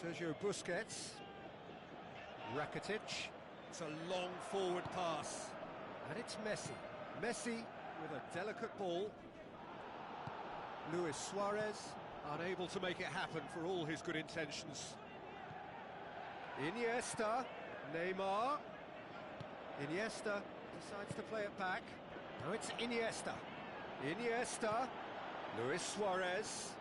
Sergio Busquets. Rakitic. It's a long forward pass. And it's Messi. Messi with a delicate ball. Luis Suarez, unable to make it happen for all his good intentions. Iniesta. Neymar. Iniesta decides to play it back. Now it's Iniesta. Iniesta. Luis Suarez.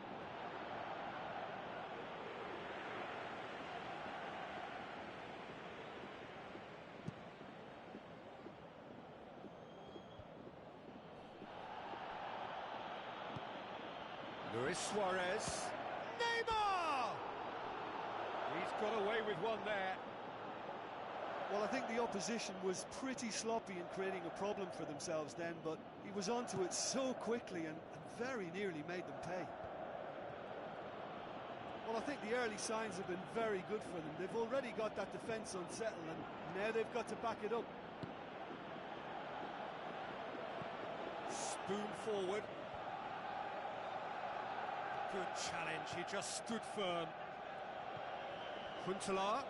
Luis Suarez. Neymar! He's got away with one there. Well, I think the opposition was pretty sloppy in creating a problem for themselves then, but he was onto it so quickly and very nearly made them pay. Well, I think the early signs have been very good for them. They've already got that defence unsettled, and now they've got to back it up. Spoon forward. Good challenge, he just stood firm. Huntelaar.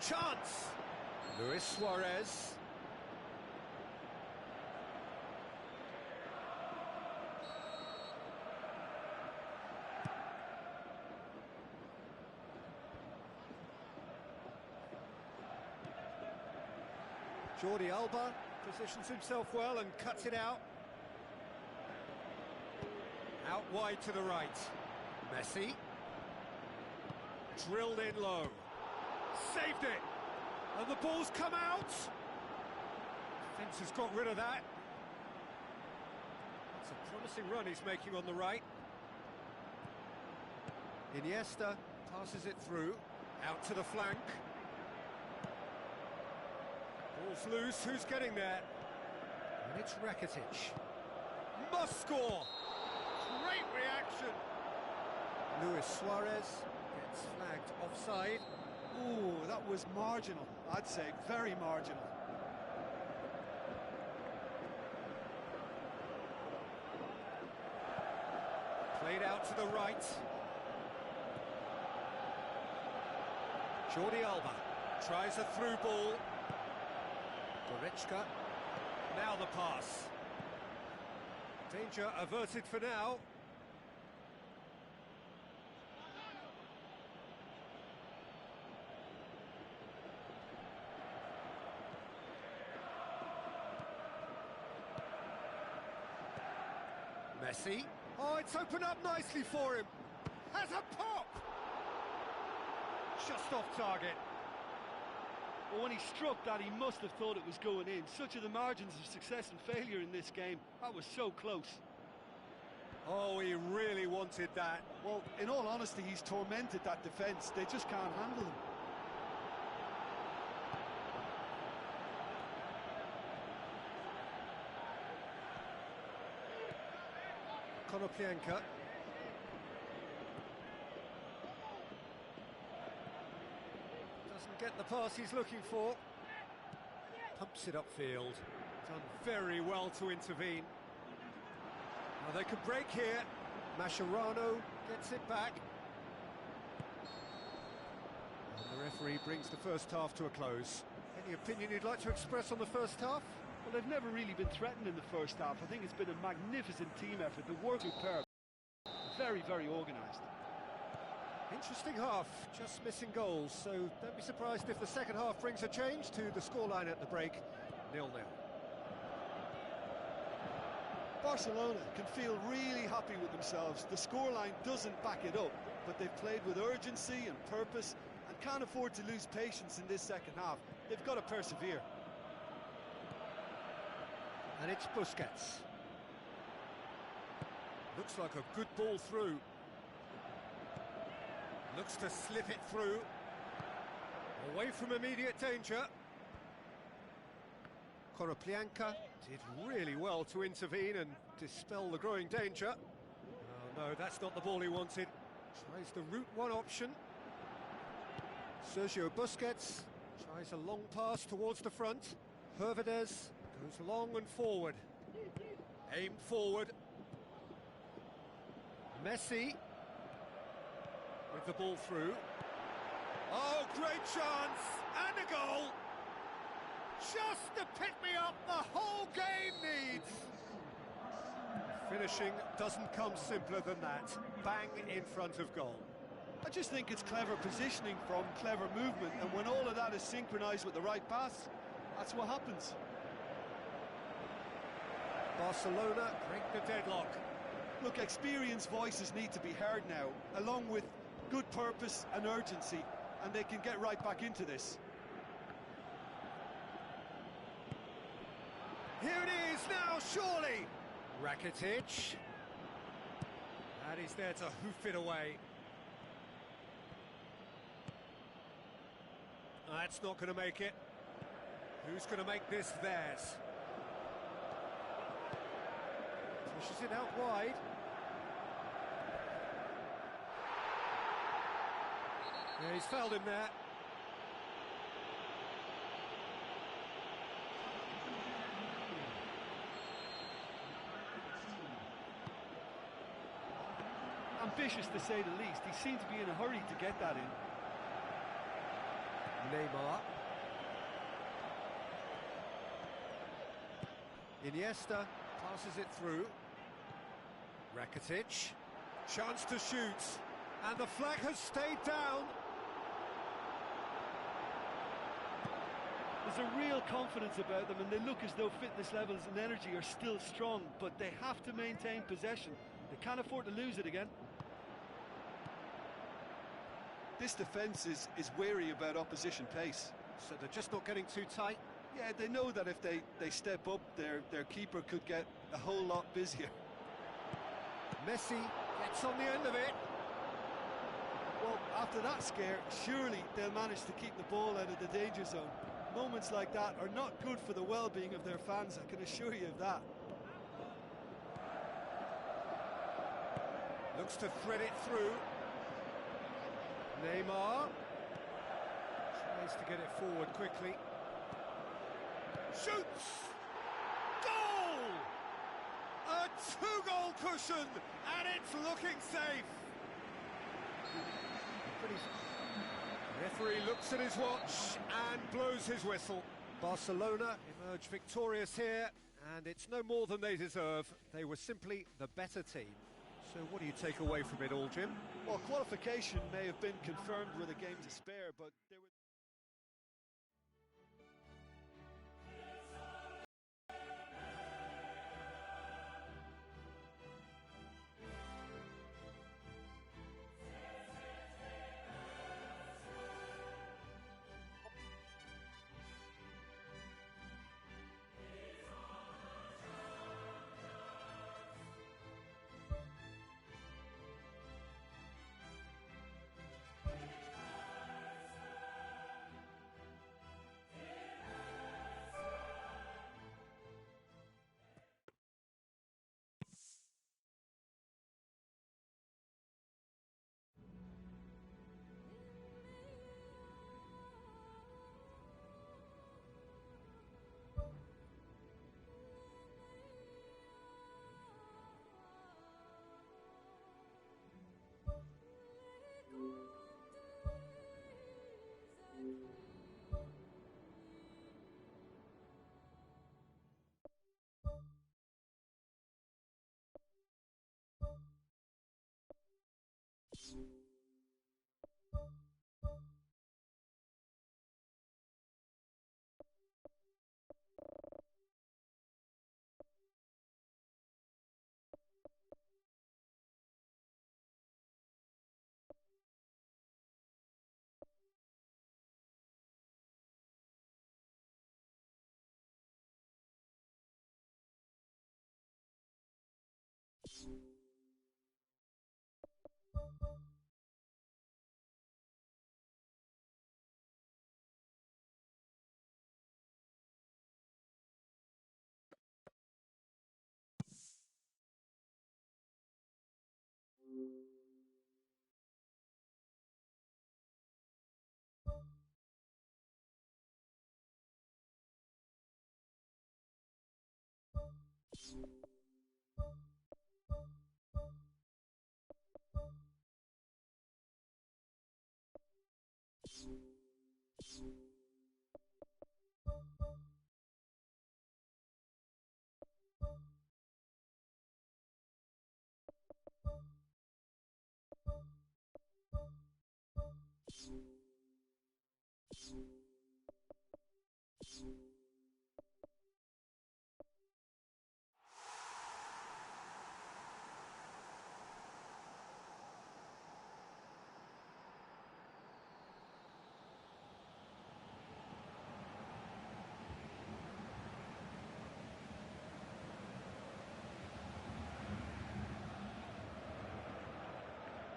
Chance! Luis Suarez. Jordi Alba positions himself well and cuts it out. Out wide to the right. Messi. Drilled in low. Saved it! And the ball's come out! Defence has got rid of that. It's a promising run he's making on the right. Iniesta passes it through. Out to the flank. Ball's loose, who's getting there? And it's Rakitic. Must score! Great reaction! Luis Suarez gets flagged offside. Ooh, that was marginal, I'd say, very marginal. Played out to the right. Jordi Alba tries a through ball. Goretzka. Now the pass. Danger averted for now. Messi. Oh, it's opened up nicely for him. Has a pop! Just off target. Well, when he struck that, he must have thought it was going in. Such are the margins of success and failure in this game. That was so close. Oh, he really wanted that. Well, in all honesty, he's tormented that defence. They just can't handle him. Konoplyanka. Doesn't get the pass he's looking for. Pumps it upfield. Done very well to intervene. Now they could break here. Mascherano gets it back. And the referee brings the first half to a close. Any opinion you'd like to express on the first half? Well, they've never really been threatened in the first half. I think it's been a magnificent team effort. The work with pair, very, very organised. Interesting half, just missing goals, so don't be surprised if the second half brings a change to the scoreline at the break, 0-0. Barcelona can feel really happy with themselves. The scoreline doesn't back it up, but they've played with urgency and purpose and can't afford to lose patience in this second half. They've got to persevere. And it's Busquets. Looks like a good ball through. Looks to slip it through. Away from immediate danger. Konoplyanka did really well to intervene and dispel the growing danger. Oh no, that's not the ball he wanted. Tries the route one option. Sergio Busquets tries a long pass towards the front. Hervedez goes long and forward. Aimed forward. Messi with the ball through. Oh, great chance! And a goal! Just to pick me up the whole game needs! Finishing doesn't come simpler than that. Bang in front of goal. I just think it's clever positioning from clever movement, and when all of that is synchronised with the right pass, that's what happens. Barcelona break the deadlock. Look, experienced voices need to be heard now, along with good purpose and urgency, and they can get right back into this. Here it is now, surely! Rakitic. And he's there to hoof it away. That's not going to make it. Who's going to make this theirs? Pushes it out wide. Yeah, he's fouled him there. Ambitious to say the least. He seemed to be in a hurry to get that in. Neymar. Iniesta passes it through. Rakitic. Chance to shoot. And the flag has stayed down. There's a real confidence about them, and they look as though fitness levels and energy are still strong, but they have to maintain possession. They can't afford to lose it again. This defence is wary about opposition pace. So they're just not getting too tight. Yeah, they know that if they step up, their keeper could get a whole lot busier. Messi gets on the end of it. Well, after that scare, surely they'll manage to keep the ball out of the danger zone. Moments like that are not good for the well-being of their fans, I can assure you of that. Looks to thread it through. Neymar tries to get it forward quickly. Shoots! Goal! A two-goal cushion, and it's looking safe. Referee looks at his watch and blows his whistle. Barcelona emerge victorious here, and it's no more than they deserve. They were simply the better team. So what do you take away from it all, Jim? Well, qualification may have been confirmed with a game to spare, but there was...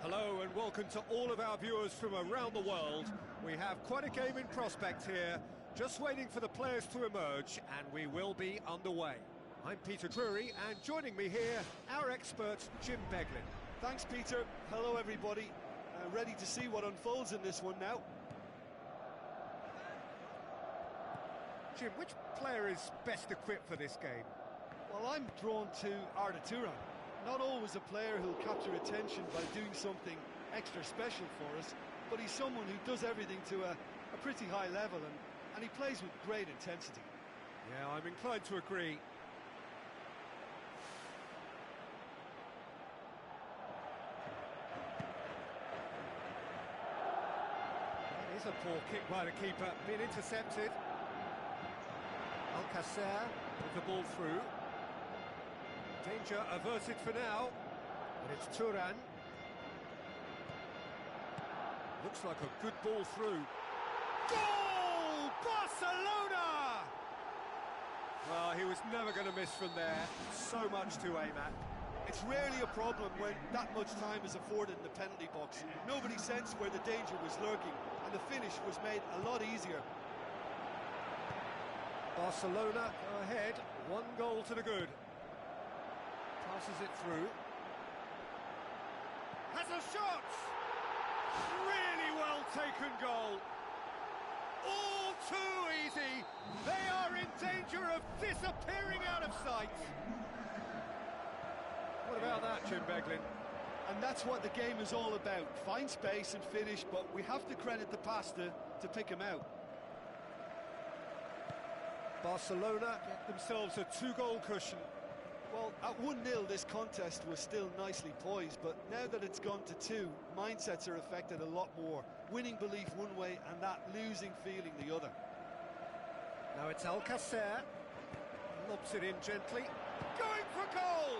Hello and welcome to all of our viewers from around the world. We have quite a game in prospect here, just waiting for the players to emerge, and we will be underway. I'm Peter Drury, and joining me here, our expert, Jim Beglin. Thanks, Peter. Hello, everybody. Ready to see what unfolds in this one now. Jim, which player is best equipped for this game? Well, I'm drawn to Arda Turan. Not always a player who'll capture attention by doing something extra special for us, but he's someone who does everything to a pretty high level, and he plays with great intensity. Yeah, I'm inclined to agree. That is a poor kick by the keeper, being intercepted. Alcacer with the ball through. Danger averted for now, and it's Turan. Looks like a good ball through. Goal! Barcelona! Well, he was never going to miss from there. So much to aim at. It's rarely a problem when that much time is afforded in the penalty box. Nobody sensed where the danger was lurking, and the finish was made a lot easier. Barcelona go ahead, 1 goal to the good. Passes it through. Has a shot! Really well taken goal. All too easy. They are in danger of disappearing out of sight. What about that, Jim Beglin? And that's what the game is all about. Find space and finish, but we have to credit the passer to pick him out. Barcelona get themselves a 2-goal cushion. Well, at 1-0 this contest was still nicely poised, but now that it's gone to 2, mindsets are affected a lot more. Winning belief one way and that losing feeling the other. Now it's Alcacer. Lobs it in gently. Going for goal!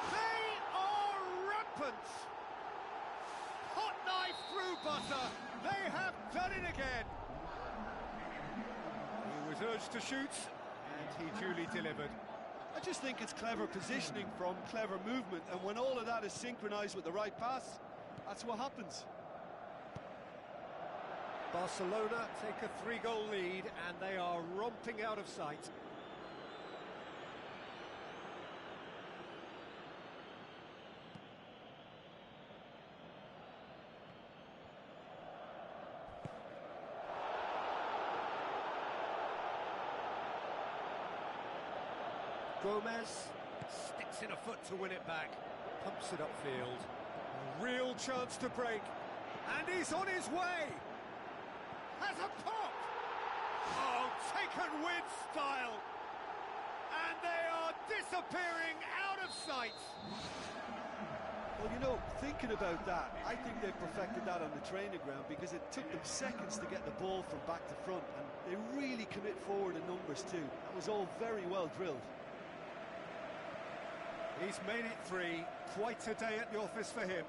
They are rampant! Hot knife through butter. They have done it again. He was urged to shoot, and he duly delivered. I just think it's clever positioning from clever movement, and when all of that is synchronised with the right pass, that's what happens. Barcelona take a 3-goal lead, and they are romping out of sight. Gomez sticks in a foot to win it back, pumps it upfield. A real chance to break, and he's on his way! Has a pop! Oh, taken with style! And they are disappearing out of sight! Well, you know, thinking about that, I think they perfected that on the training ground because it took them seconds to get the ball from back to front, and they really commit forward in numbers too. That was all very well drilled. He's made it 3, quite a day at the office for him.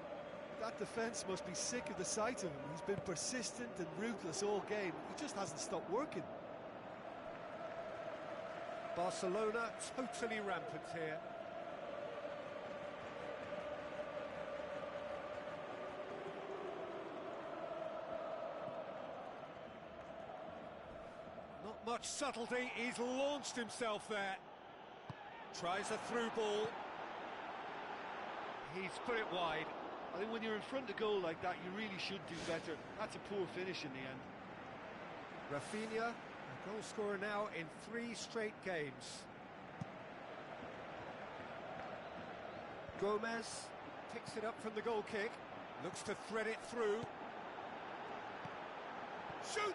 That defence must be sick of the sight of him. He's been persistent and ruthless all game. He just hasn't stopped working. Barcelona totally rampant here. Not much subtlety, he's launched himself there. Tries a through ball. He's put it wide. I think when you're in front of goal like that, you really should do better. That's a poor finish in the end. Rafinha, a goal scorer now in 3 straight games. Gomez picks it up from the goal kick. Looks to thread it through. Shoots!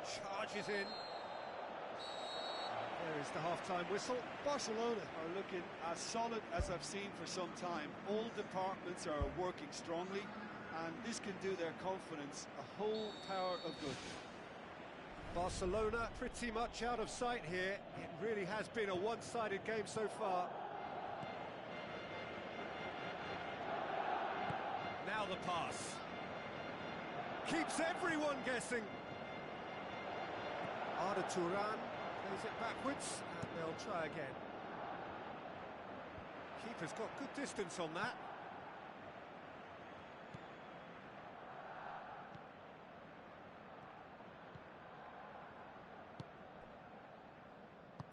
Charges in. There is the half-time whistle. Barcelona are looking as solid as I've seen for some time. All departments are working strongly, and this can do their confidence a whole power of good. Barcelona pretty much out of sight here. It really has been a one-sided game so far. Now the pass. Keeps everyone guessing. Arda Turan plays it backwards, and they'll try again. Keeper's got good distance on that.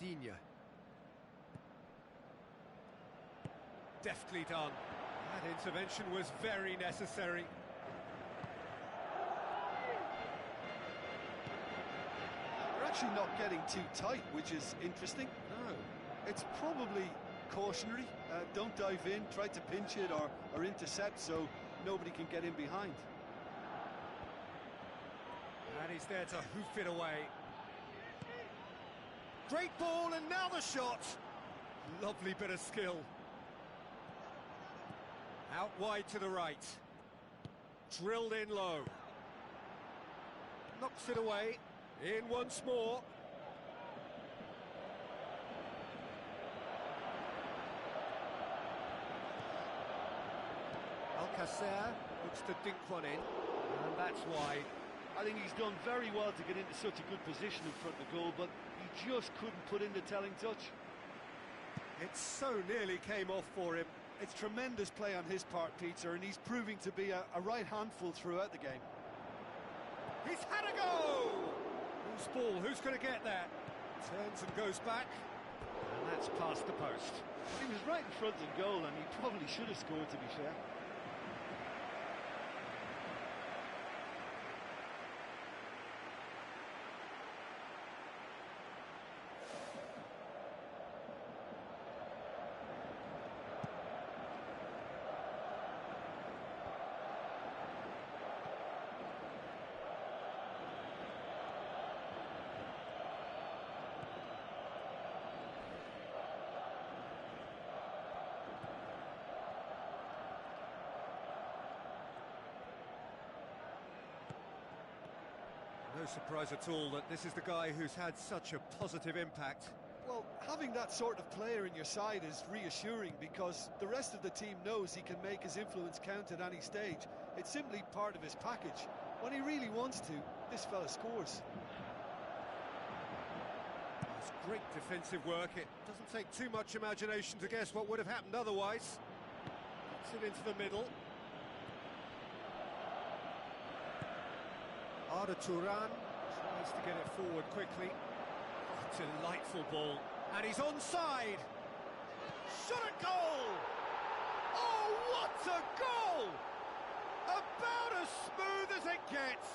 Digne. Deftly done. That intervention was very necessary. They're actually not getting too tight, which is interesting. No. It's probably cautionary. Don't dive in, try to pinch it or intercept so nobody can get in behind. And he's there to hoof it away. Great ball, and now the shot. Lovely bit of skill. Out wide to the right. Drilled in low. Knocks it away. In once more. Alcacer looks to dink one in, and that's wide. I think he's done very well to get into such a good position in front of the goal, but he just couldn't put in the telling touch. It so nearly came off for him. It's tremendous play on his part, Peter, and he's proving to be a right handful throughout the game. He's had a go! Whose ball? Who's going to get that? Turns and goes back, and that's past the post. He was right in front of goal, and he probably should have scored, to be fair. No surprise at all that this is the guy who's had such a positive impact. Well, having that sort of player in your side is reassuring because the rest of the team knows he can make his influence count at any stage. It's simply part of his package. When he really wants to, this fella scores. It's great defensive work. It doesn't take too much imagination to guess what would have happened otherwise. Puts it into the middle. Arda Turan tries to get it forward quickly. Oh, delightful ball. And he's onside. Shot at goal! Oh, what a goal! About as smooth as it gets.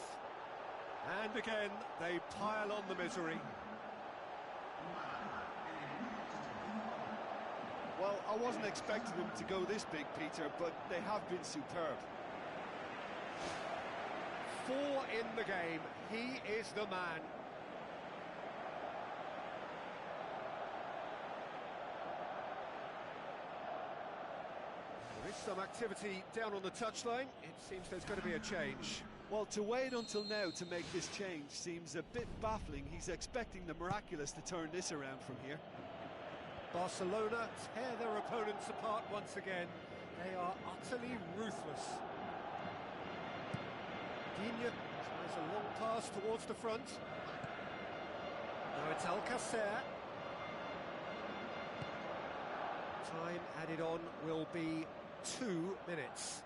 And again, they pile on the misery. Well, I wasn't expecting them to go this big, Peter, but they have been superb. 4 in the game. He is the man. There is some activity down on the touchline. It seems there's going to be a change. Well, to wait until now to make this change seems a bit baffling. He's expecting the miraculous to turn this around from here. Barcelona tear their opponents apart once again. They are utterly ruthless. Digne tries a long pass towards the front. Now it's Alcacer. Time added on will be 2 minutes.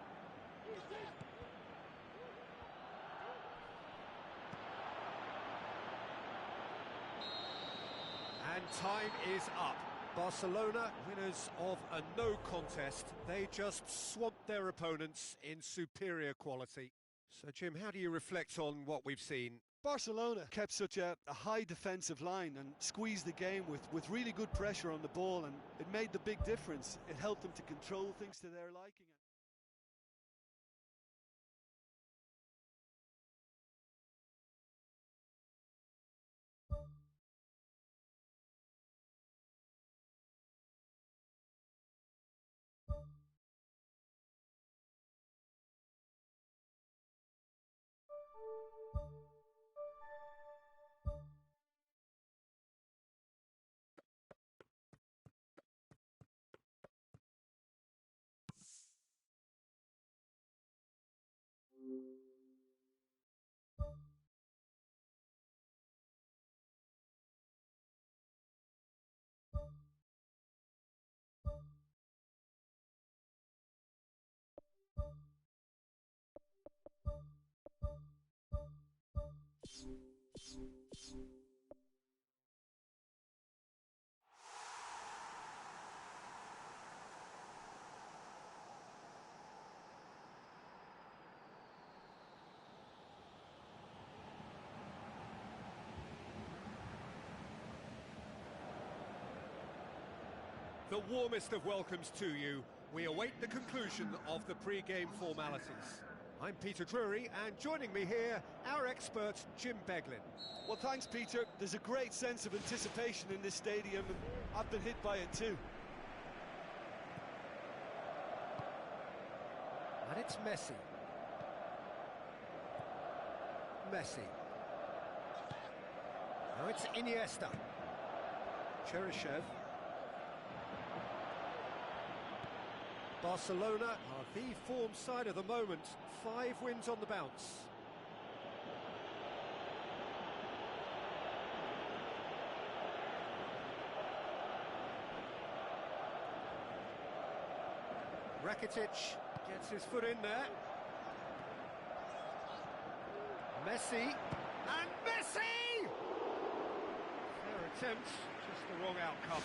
And time is up. Barcelona, winners of a no contest. They just swamped their opponents in superior quality. So, Jim, how do you reflect on what we've seen? Barcelona kept such a high defensive line and squeezed the game with really good pressure on the ball, and it made the big difference. It helped them to control things to their liking. The warmest of welcomes to you. We await the conclusion of the pre-game formalities. I'm Peter Drury, and joining me here, our expert, Jim Beglin. Well, thanks, Peter. There's a great sense of anticipation in this stadium, and I've been hit by it too. And it's Messi. Messi. Now it's Iniesta. Cheryshev. Barcelona are the form side of the moment. 5 wins on the bounce. Rakitic gets his foot in there. Messi, and Messi! Fair attempt, just the wrong outcome.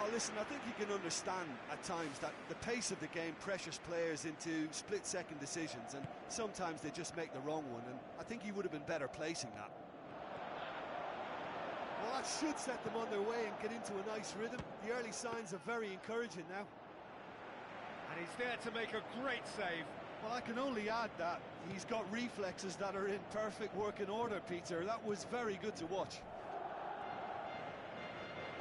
Oh, listen, I think you can understand at times that the pace of the game pressures players into split-second decisions, and sometimes they just make the wrong one, and I think he would have been better placing that. Well, that should set them on their way and get into a nice rhythm. The early signs are very encouraging now. And he's there to make a great save. Well, I can only add that he's got reflexes that are in perfect working order, Peter. That was very good to watch.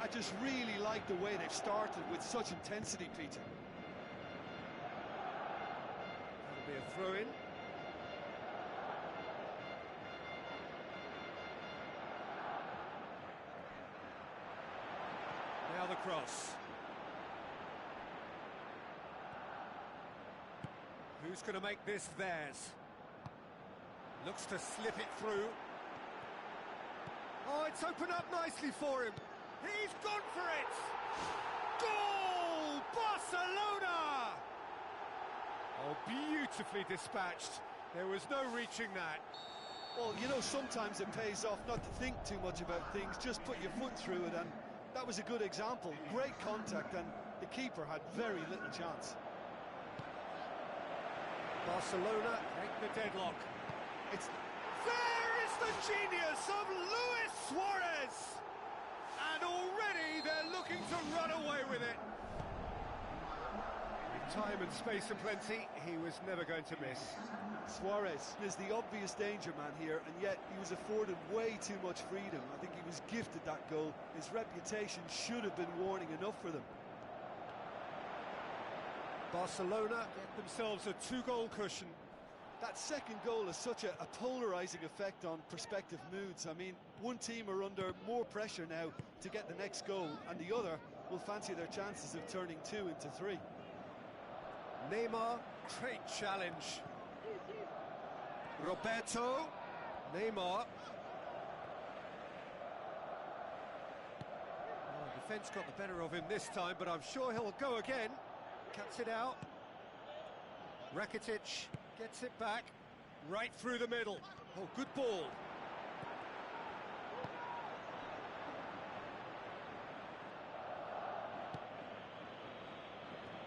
I just really like the way they've started with such intensity, Peter. That'll be a throw-in. Now the cross. Who's going to make this theirs? Looks to slip it through. Oh, it's opened up nicely for him. He's gone for it! Goal! Barcelona! Oh, beautifully dispatched. There was no reaching that. Well, you know, sometimes it pays off not to think too much about things, just put your foot through it, and that was a good example. Great contact, and the keeper had very little chance. Barcelona break the deadlock. There is the genius of Luis Suarez! And already they're looking to run away with it. With time and space and plenty, he was never going to miss. Suarez is the obvious danger man here, and yet he was afforded way too much freedom. I think he was gifted that goal. His reputation should have been warning enough for them. Barcelona get themselves a 2-goal cushion. That second goal has such a polarising effect on prospective moods. I mean, one team are under more pressure now to get the next goal, and the other will fancy their chances of turning 2 into 3. Neymar, great challenge. Roberto, Neymar. Oh, defence got the better of him this time, but I'm sure he'll go again. Cuts it out. Rakitic gets it back, right through the middle. Oh, good ball.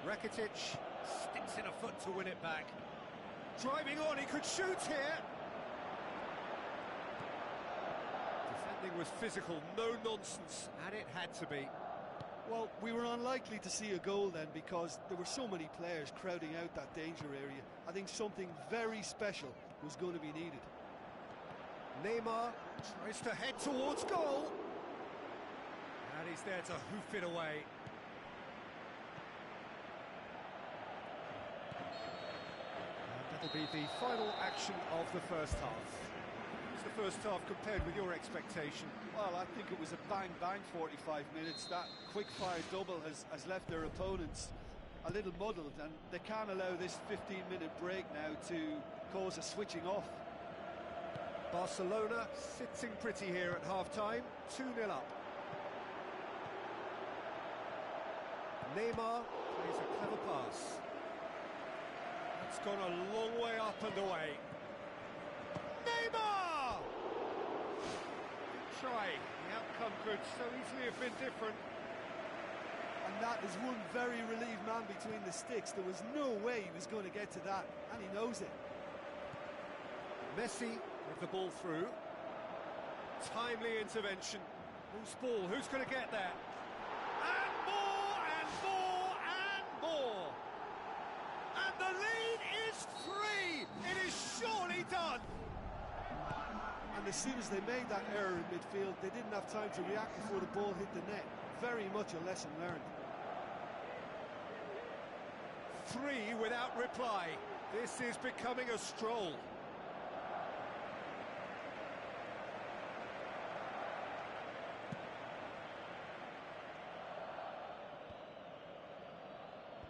Rakitic sticks in a foot to win it back. Driving on, he could shoot here. happening was physical, no nonsense, and it had to be. Well, we were unlikely to see a goal then because there were so many players crowding out that danger area. I think something very special was going to be needed. Neymar tries to head towards goal. And he's there to hoof it away. And that'll be the final action of the first half. What's the first half compared with your expectation? Well, I think it was a bang-bang 45 minutes. That quick-fire double has left their opponents a little muddled, and they can't allow this 15-minute break now to cause a switching off. Barcelona sitting pretty here at half-time, 2-0 up. Neymar plays a clever pass. It's gone a long way up and away. Neymar! Good try. The outcome could so easily have been different. And that is one very relieved man between the sticks. There was no way he was going to get to that, and he knows it. Messi with the ball through. Timely intervention. Whose ball? Who's going to get there? And more, and more, and more! And the lead is 3! It is surely done! And as soon as they made that error in midfield, they didn't have time to react before the ball hit the net. Very much a lesson learned. 3 without reply. This is becoming a stroll.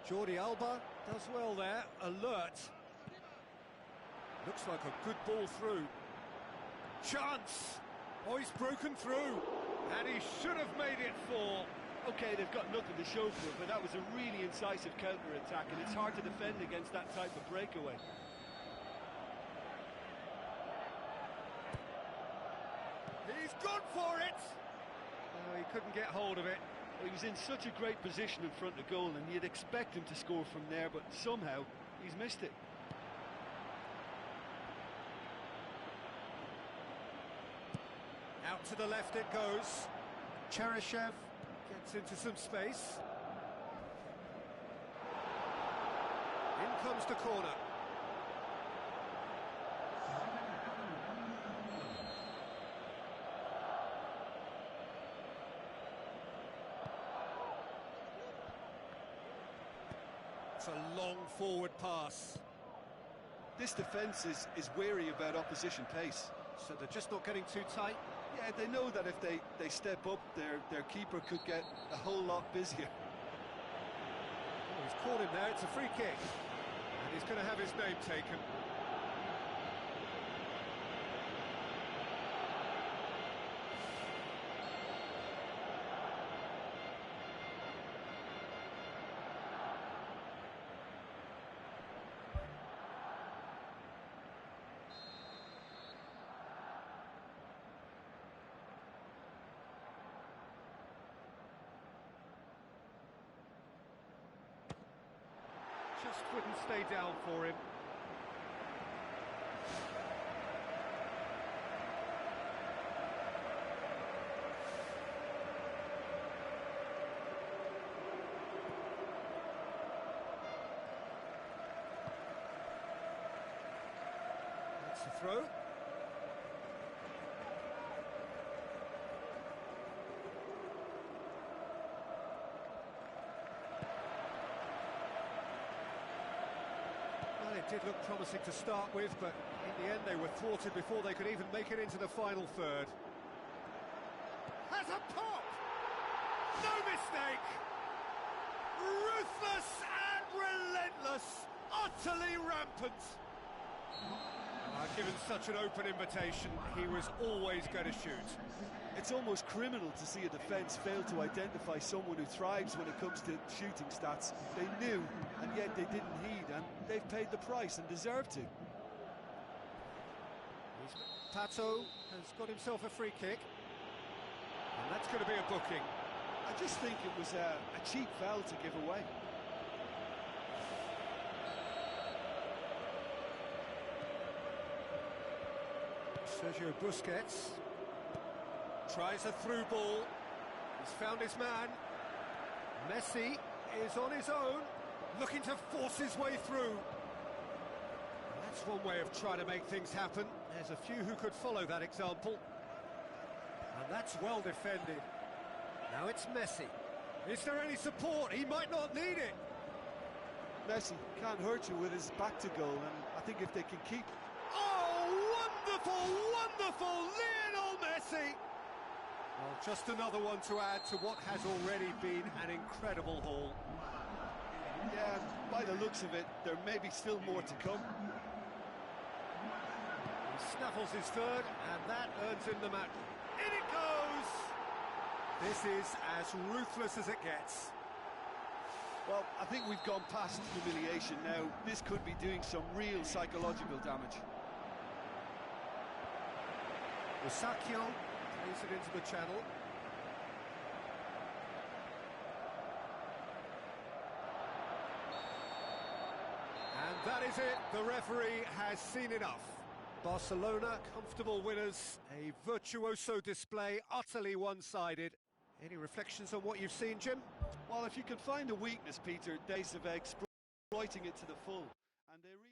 Jordi Alba does well there, alert. Looks like a good ball through. Chance! Oh, he's broken through. And he should have made it 4. OK, they've got nothing to show for it, but that was a really incisive counter-attack, and it's hard to defend against that type of breakaway. He's gone for it! Oh, he couldn't get hold of it. He was in such a great position in front of goal, and you'd expect him to score from there, but somehow he's missed it. Out to the left it goes. Cheryshev gets into some space. In comes the corner. It's a long forward pass. This defence is wary about opposition pace. So they're just not getting too tight? Yeah, they know that if they step up, their keeper could get a whole lot busier. Oh, he's caught him there, it's a free kick. And he's going to have his name taken. Just wouldn't stay down for him. That's the throw. It did look promising to start with, but in the end they were thwarted before they could even make it into the final third. Has a pop! No mistake! Ruthless and relentless! Utterly rampant! Given such an open invitation, he was always going to shoot. It's almost criminal to see a defence fail to identify someone who thrives when it comes to shooting stats. They knew, and yet they didn't heed, and they've paid the price and deserve to. Pato has got himself a free kick, and that's going to be a booking. I just think it was a cheap foul to give away. Sergio Busquets. Tries a through ball. He's found his man. Messi is on his own, looking to force his way through. That's one way of trying to make things happen. There's a few who could follow that example. And that's well defended. Now it's Messi. Is there any support? He might not need it. Messi can't hurt you with his back to goal, and I think if they can keep... Oh, wonderful, wonderful, Lionel Messi! Well, just another one to add to what has already been an incredible haul. Yeah, by the looks of it, there may be still more to come. He snaffles his third, and that earns him the match. In it goes! This is as ruthless as it gets. Well, I think we've gone past humiliation now. This could be doing some real psychological damage. Musacchio plays it into the channel. And that is it. The referee has seen enough. Barcelona, comfortable winners. A virtuoso display, utterly one-sided. Any reflections on what you've seen, Jim? Well, if you can find a weakness, Peter, they're exploiting it to the full. And they really...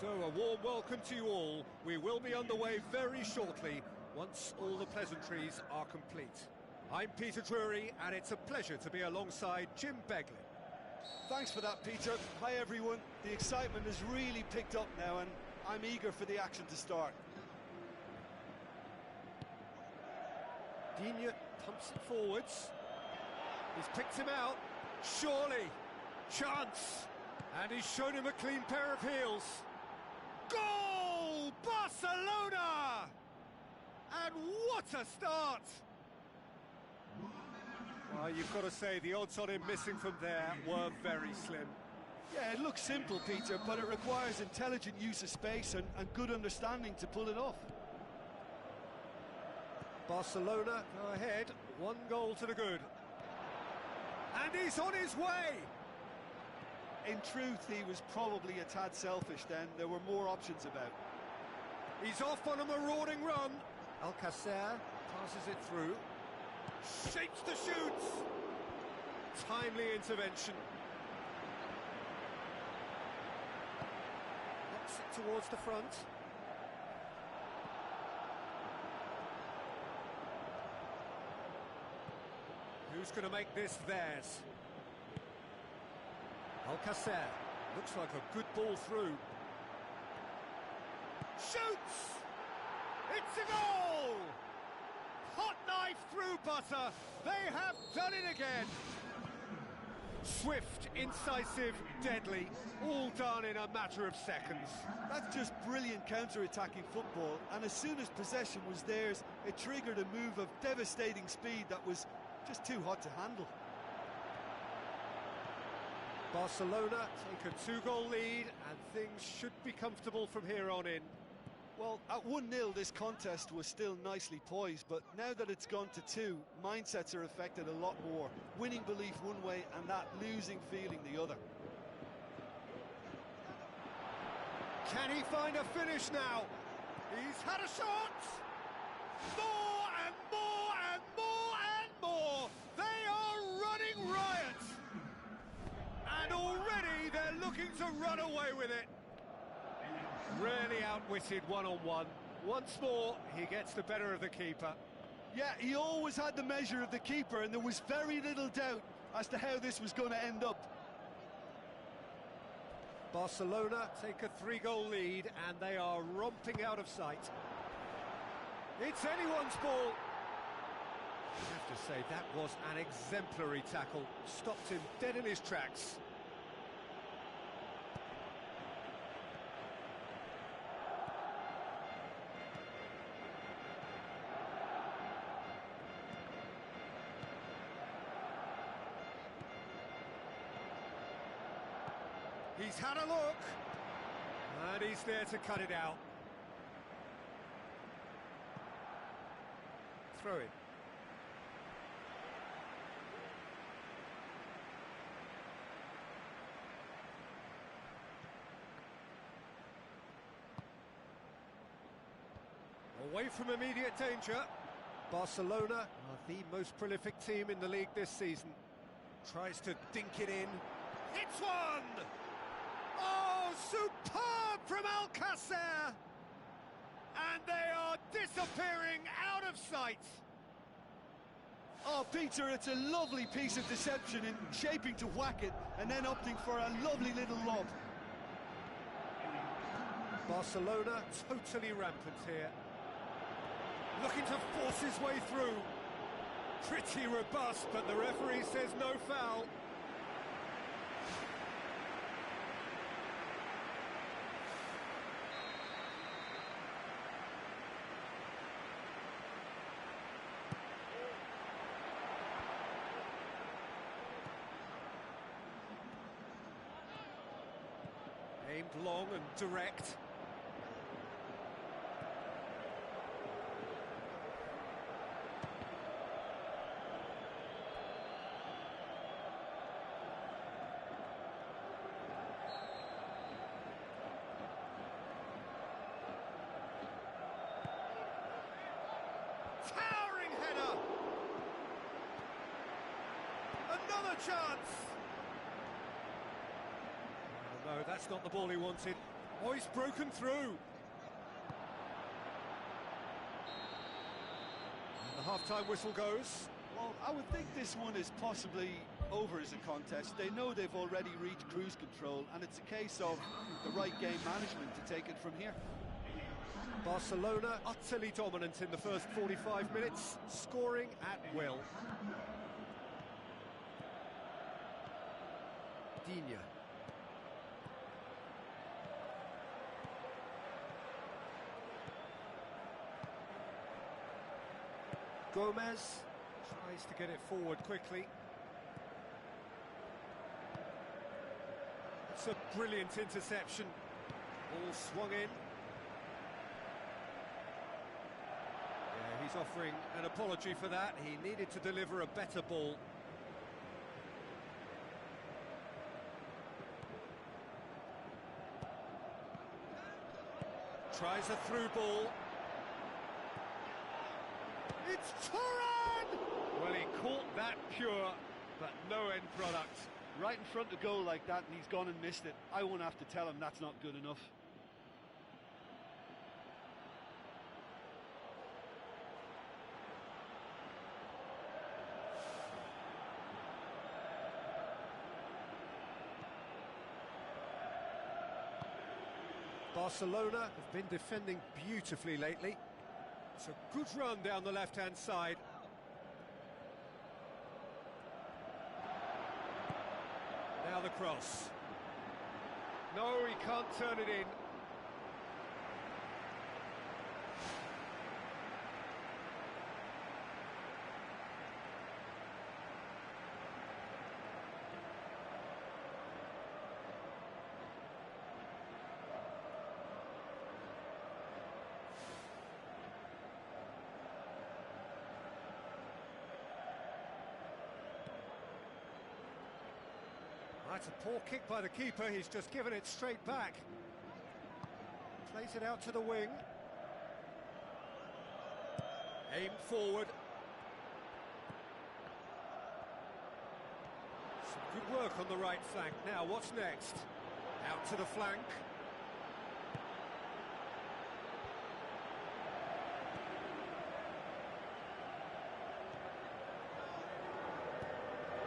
So, a warm welcome to you all. We will be underway very shortly, once all the pleasantries are complete. I'm Peter Drury, and it's a pleasure to be alongside Jim Beglin. Thanks for that, Peter. Hi, everyone. The excitement has really picked up now, and I'm eager for the action to start. Digne pumps it forwards. He's picked him out. Surely. Chance. And he's shown him a clean pair of heels. Goal! Barcelona! And what a start! Well, you've got to say the odds on him missing from there were very slim. Yeah, it looks simple, Peter, but it requires intelligent use of space and good understanding to pull it off. Barcelona go ahead, 1 goal to the good. And he's on his way! In truth, he was probably a tad selfish then. There were more options about. He's off on a marauding run. Alcacer passes it through. Shapes the shoots! Timely intervention. Knocks it towards the front. Who's going to make this theirs? Alcacer. Looks like a good ball through. Shoots! It's a goal! Hot knife through butter. They have done it again. Swift, incisive, deadly, all done in a matter of seconds. That's just brilliant counter-attacking football, and as soon as possession was theirs, it triggered a move of devastating speed that was just too hot to handle. Barcelona take a 2-goal lead, and things should be comfortable from here on in. Well, at 1-0 this contest was still nicely poised, but now that it's gone to 2, mindsets are affected a lot more. Winning belief one way and that losing feeling the other. Can he find a finish now? He's had a shot! More and more and more and more! They are running riot! And already they're looking to run away with it. Really outwitted one-on-one. Once more, he gets the better of the keeper. Yeah, he always had the measure of the keeper, and there was very little doubt as to how this was going to end up. Barcelona take a 3-goal lead, and they are romping out of sight. It's anyone's ball. I have to say, that was an exemplary tackle. Stopped him dead in his tracks. He's had a look, and he's there to cut it out. Throw it. Away from immediate danger. Barcelona are the most prolific team in the league this season. Tries to dink it in. Hits one! Oh, superb from Alcacer! And they are disappearing out of sight. Oh, Peter, it's a lovely piece of deception in shaping to whack it and then opting for a lovely little lob. Barcelona totally rampant here. Looking to force his way through. Pretty robust, but the referee says no foul. Aimed long and direct. Towering header! Another chance! No, that's not the ball he wanted. Oh, he's broken through. And the half-time whistle goes. Well, I would think this one is possibly over as a contest. They know they've already reached cruise control, and it's a case of the right game management to take it from here. Barcelona utterly dominant in the first 45 minutes, scoring at will. Digne. Gomez tries to get it forward quickly. It's a brilliant interception. Ball swung in. Yeah, he's offering an apology for that. He needed to deliver a better ball. Tries a through ball. It's Turan! Well, he caught that pure, but no end product. Right in front of goal like that, and he's gone and missed it. I won't have to tell him that's not good enough. Barcelona have been defending beautifully lately. It's a good run down the left-hand side. Now the cross. No, he can't turn it in. That's a poor kick by the keeper, he's just given it straight back. Plays it out to the wing. Aimed forward. Some good work on the right flank. Now, what's next? Out to the flank.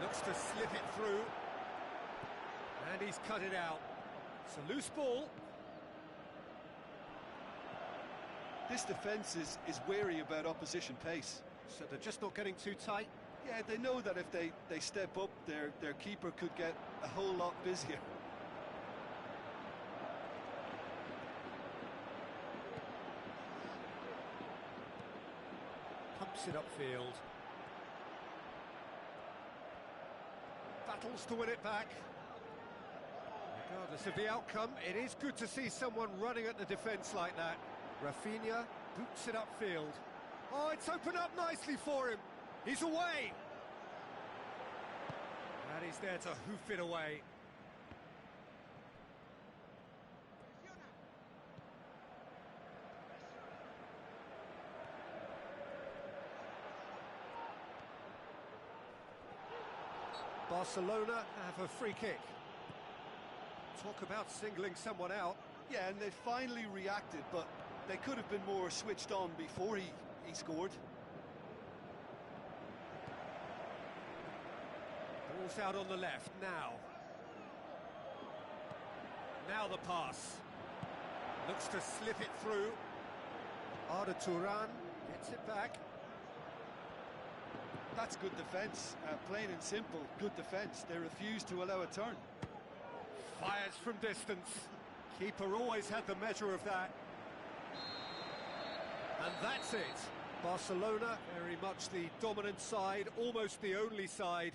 Looks to slip it through. And he's cut it out. It's a loose ball. This defence is wary about opposition pace. So they're just not getting too tight? Yeah, they know that if they step up, their keeper could get a whole lot busier. Pumps it upfield. Battles to win it back. Regardless of the outcome, it is good to see someone running at the defence like that. Rafinha boots it upfield. Oh, it's opened up nicely for him. He's away. And he's there to hoof it away. Barcelona have a free kick. Talk about singling someone out. Yeah, and they finally reacted, but they could have been more switched on before he scored. Ball's out on the left, now. Now the pass. Looks to slip it through. Arda Turan gets it back. That's good defence, plain and simple, good defence. They refuse to allow a turn. Fires from distance. Keeper always had the measure of that. And that's it. Barcelona, very much the dominant side, almost the only side.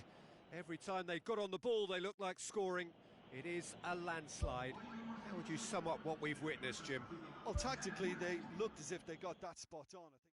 Every time they got on the ball, they looked like scoring. It is a landslide. How would you sum up what we've witnessed, Jim? Well, tactically, they looked as if they got that spot on, I think.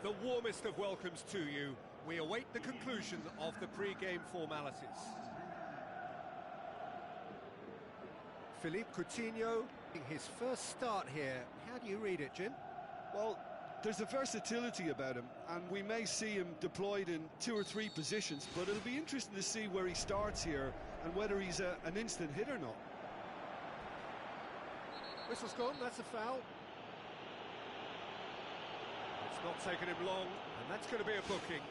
The warmest of welcomes to you. We await the conclusion of the pre-game formalities. Philippe Coutinho, his first start here. How do you read it, Jim? Well, there's a versatility about him, and we may see him deployed in 2 or 3 positions, but it'll be interesting to see where he starts here and whether he's an instant hit or not. Whistle's gone, that's a foul. It's not taken him long, and that's going to be a booking.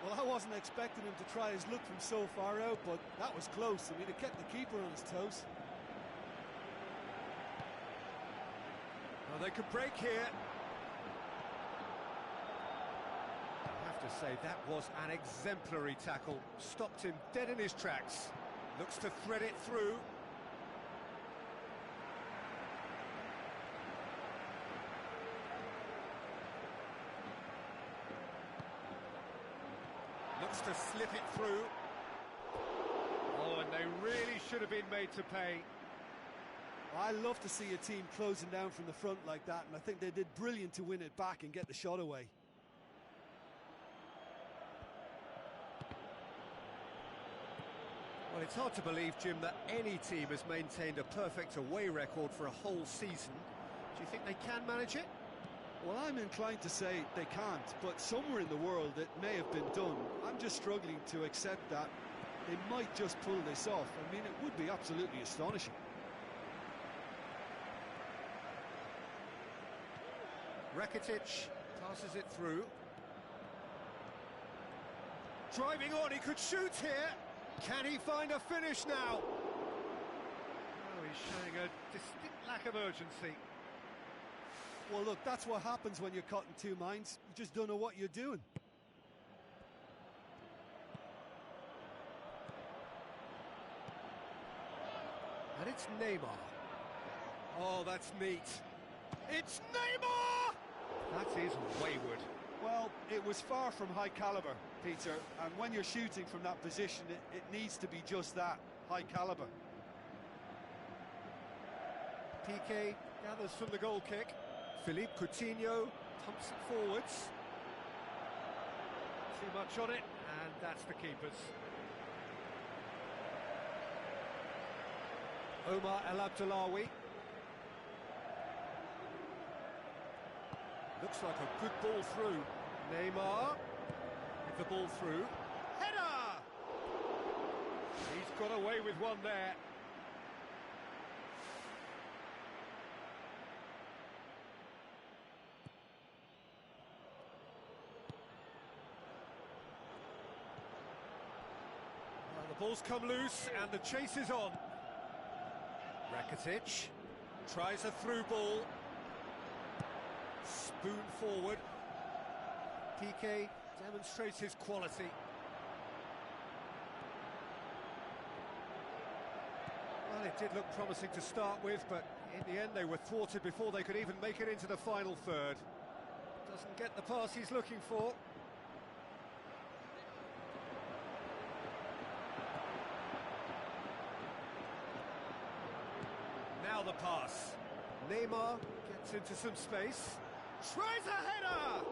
Well, I wasn't expecting him to try his luck from so far out, but that was close. I mean, it kept the keeper on his toes. Well, they could break here. I have to say, that was an exemplary tackle. Stopped him dead in his tracks. Looks to thread it through. Looks to slip it through. Oh, and they really should have been made to pay. I love to see a team closing down from the front like that, and I think they did brilliant to win it back and get the shot away. Well, it's hard to believe, Jim, that any team has maintained a perfect away record for a whole season. Do you think they can manage it? Well, I'm inclined to say they can't, but somewhere in the world it may have been done. I'm just struggling to accept that they might just pull this off. I mean, it would be absolutely astonishing. Rakitic passes it through. Driving on, he could shoot here. Can he find a finish now? Oh, he's showing a distinct lack of urgency. Well, look, that's what happens when you're caught in 2 minds. You just don't know what you're doing. And it's Neymar. Oh, that's neat. It's Neymar! That is wayward. Well, it was far from high caliber, Peter, and when you're shooting from that position, it needs to be just that, high caliber. Piqué gathers from the goal kick. Philippe Coutinho pumps it forwards. Too much on it, and that's the keeper's. Omar El Abdullawi. Looks like a good ball through. Neymar with the ball through. header! He's got away with one there. Well, the ball's come loose and the chase is on. Rakitic tries a through ball. Spoon forward. PK demonstrates his quality. Well, it did look promising to start with, but in the end they were thwarted before they could even make it into the final third. Doesn't get the pass he's looking for. Now the pass. Neymar gets into some space. Tries a header!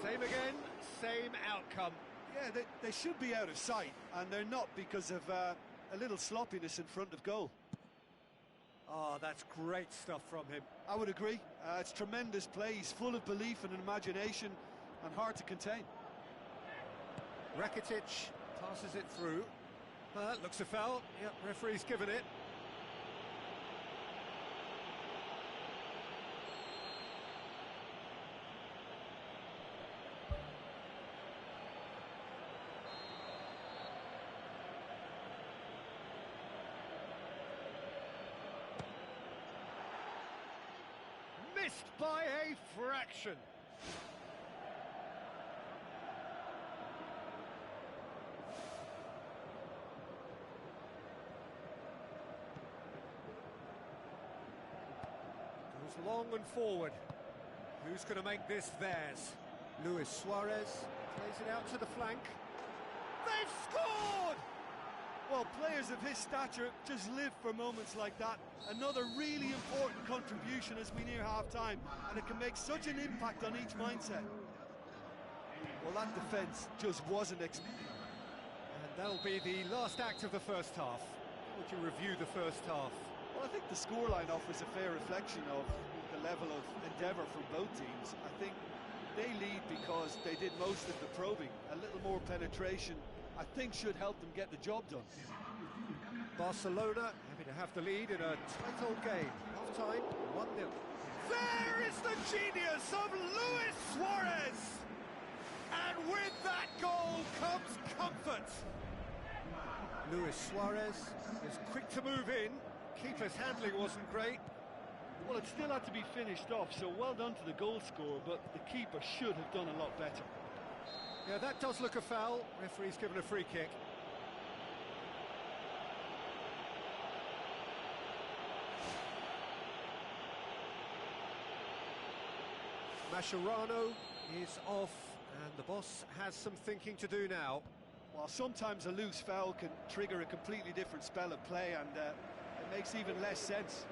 Same again, same outcome. Yeah, they should be out of sight, and they're not because of a little sloppiness in front of goal. Oh, that's great stuff from him. I would agree. It's tremendous play. He's full of belief and imagination and hard to contain. Rakitic passes it through. Looks a foul. Yep, referee's given it. Missed by a fraction. Goes long and forward. Who's going to make this theirs? Luis Suarez plays it out to the flank. They've scored! Well, players of his stature just live for moments like that. Another really important contribution as we near half-time, and it can make such an impact on each mindset. Well, that defence just wasn't And that'll be the last act of the first half. How would you review the first half? Well, I think the scoreline offers a fair reflection of the level of endeavour from both teams. I think they lead because they did most of the probing. A little more penetration, I think, should help them get the job done. Barcelona happy to have the lead in a tight old game. Half-time, 1-0. There is the genius of Luis Suarez! And with that goal comes comfort. Luis Suarez is quick to move in. Keeper's handling wasn't great. Well, it still had to be finished off, so well done to the goal scorer, but the keeper should have done a lot better. Yeah, that does look a foul. Referee's given a free kick. Mascherano is off, and the boss has some thinking to do now. While sometimes a loose foul can trigger a completely different spell of play, and it makes even less sense.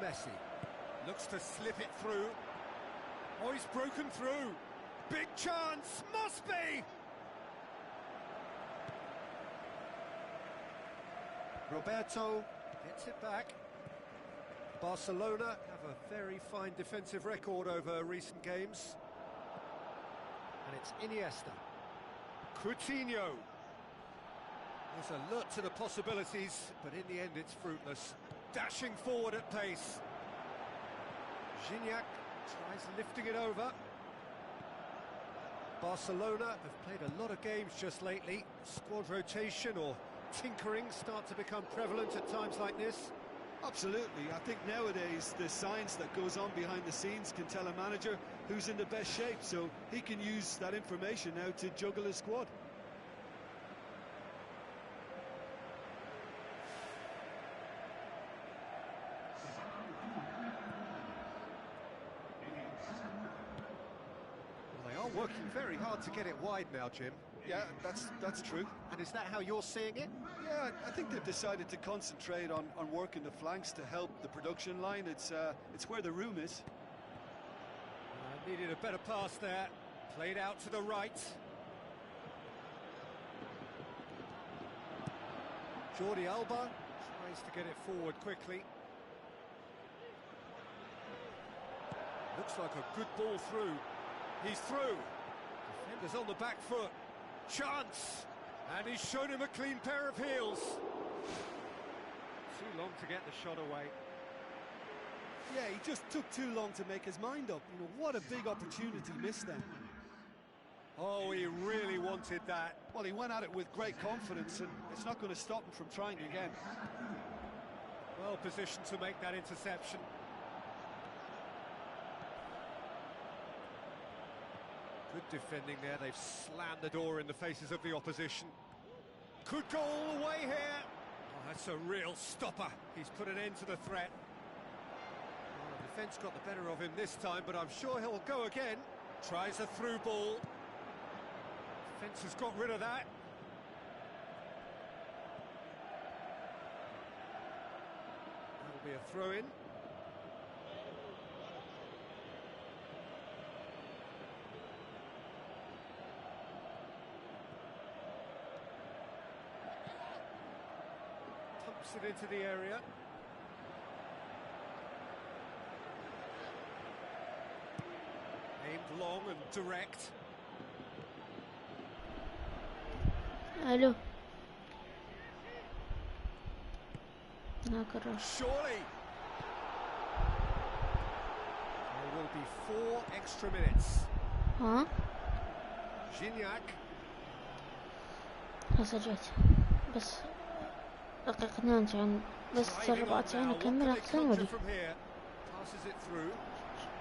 Messi looks to slip it through. Oh, he's broken through. Big chance, must be! Roberto gets it back. Barcelona have a very fine defensive record over recent games. And it's Iniesta. Coutinho. There's alert to the possibilities, but in the end it's fruitless. Dashing forward at pace. Gignac tries lifting it over. Barcelona have played a lot of games just lately. Squad rotation or tinkering start to become prevalent at times like this. Absolutely. I think nowadays the science that goes on behind the scenes can tell a manager who's in the best shape, so he can use that information now to juggle his squad. Well, they are working very hard to get it wide now, Jim. Yeah, that's true. And is that how you're seeing it? Yeah, I think they've decided to concentrate on working the flanks to help the production line. It's where the room is. Needed a better pass there. Played out to the right. Jordi Alba Tries to get it forward quickly. Looks like a good ball through. He's through. Defender's on the back foot. Chance! And he's shown him a clean pair of heels. Too long to get the shot away. Yeah, he just took too long to make his mind up. You know, what a big opportunity missed then. Oh, he really wanted that. Well, he went at it with great confidence, and it's not going to stop him from trying again. Well positioned to make that interception. Good defending there. They've slammed the door in the faces of the opposition. Could go all the way here. Oh, that's a real stopper. He's put an end to the threat. Well, the defence got the better of him this time, but I'm sure he'll go again. Tries a through ball. Defence has got rid of that. That'll be a throw-in. Pumps it into the area. Aimed long and direct. Алло. На, короче. Surely. There will be 4 extra minutes. А? Gignac. أسجلت بس دقيقة 92 بس 94 أكمل أحسن ولي. Passes it through.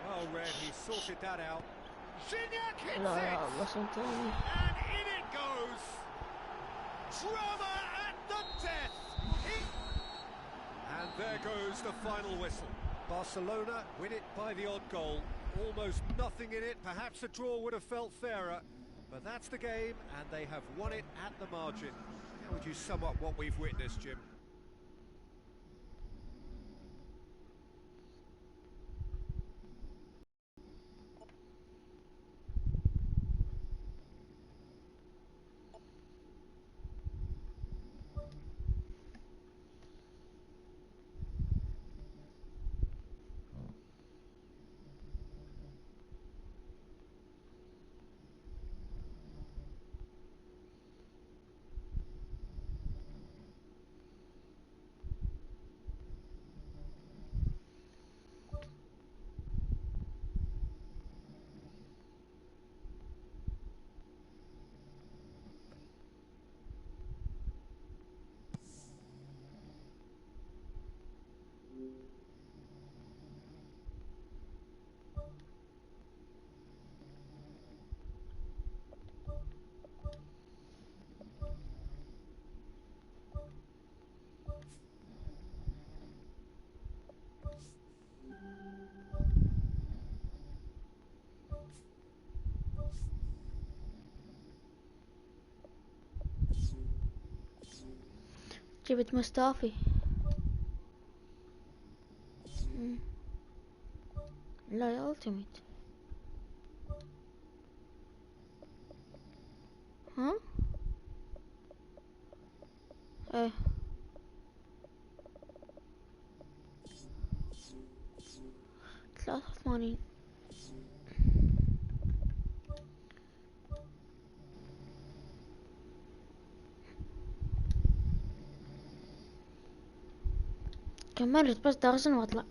Well read, he sorted that out. Gignac hits لا يا it! الله سنتوني. And in it goes! Drama at the death! And there goes the final whistle. Barcelona win it by the odd goal. Almost nothing in it. Perhaps a draw would have felt fairer. But that's the game, and they have won it at the margin. How would you sum up what we've witnessed, Jim? جبت مصطفى. لا يا ultimate. ها؟ ايه 83. كملت بس دغزن واطلع.